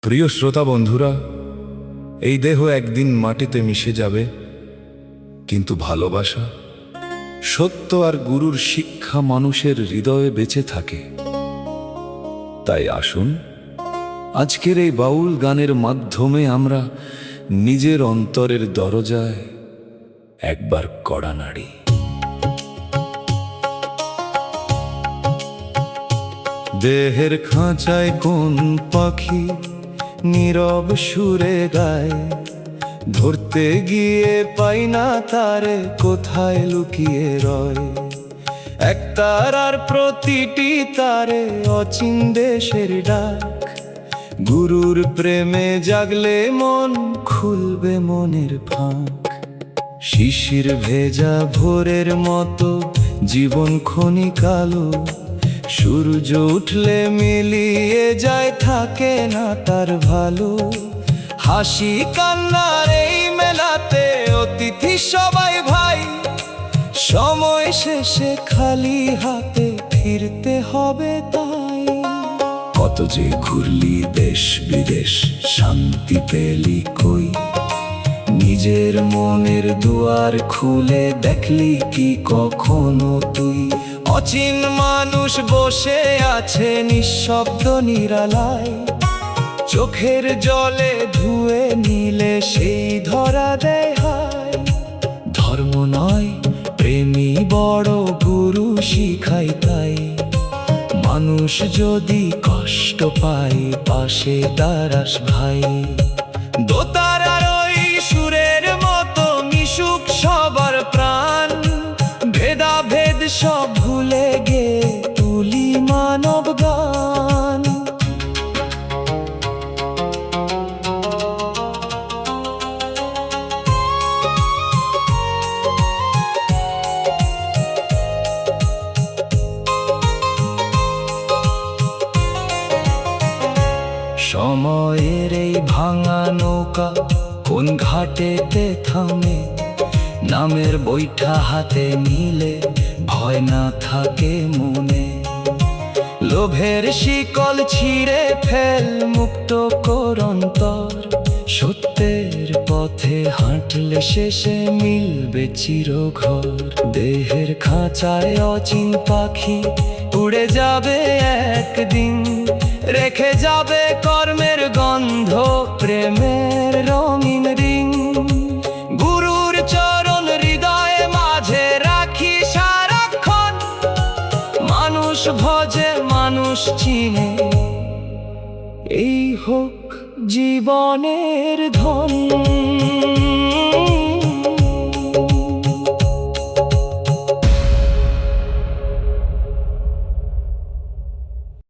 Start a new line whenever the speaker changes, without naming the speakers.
প্রিয় শ্রোতা বন্ধুরা, এই দেহ একদিন মাটিতে মিশে যাবে, কিন্তু ভালোবাসা, সত্য আর গুরুর শিক্ষা মানুষের হৃদয়ে বেঁচে থাকে। তাই আসুন আজকের এই বাউল গানের মাধ্যমে আমরা নিজের অন্তরের দরজায় একবার কড়া নাড়ি। দেহের খাঁচায় কোন পাখি নীরব সুরে গায়, ধরতে গিয়ে পাই না তারে কোথায় লুকিয়ে রয়। এক তারার প্রতিটি তারে অচিন দেশের ডাক, গুরুর প্রেমে জাগলে মন খুলবে মনের ফাঁক। শিশির ভেজা ভোরের মতো জীবন ক্ষণিক আলো, সূর্য উঠলে মিলিয়ে যায়, থাকে না তার ভালো। হাসি কান্নার এই মেলাতে অতিথি সবাই ভাই, সময় শেষে খালি হাতে ফিরতে হবে তাই। কত যে ঘুরলি দেশ বিদেশ, শান্তি পেলি কই, নিজের মনের দুয়ার খুলে দেখলি কি কখনো তুই? অচিন মানুষ বসে আছে নিঃশব্দ নিরালায়, চোখের জলে ধুয়ে নিলে সেই ধরা দেয় হায়। ধর্ম নয় প্রেমী বড়, গুরু শিখাই তাই। মানুষ যদি কষ্ট পায় পাশে দাঁড়াস ভাই। দোতারার ওই সুরের মতো মিশুক সবার প্রাণ, ভেদাভেদ সব ভুলে গে তুলি মানব গান। সময়ের এই ভাঙা নৌকা কোন ঘাটেতে থামে, নামের বৈঠা হাতে নিলে ভয় না থাকে মনে। লোভের শিকল ছিঁড়ে ফেল, মুক্ত কর অন্তর, সত্যের পথে হাঁটলে শেষে মিলবে চিরঘর। দেহের খাঁচায় অচিন পাখি উড়ে যাবে একদিন, রেখে যাবে কর্মের গন্ধ, প্রেমের রঙিন রিং। গুরুর চরণ হৃদয়ে মাঝে রাখি সারাক্ষণ, মানুষ ভজে মানুষ চিনে, এই হোক জীবনের ধন।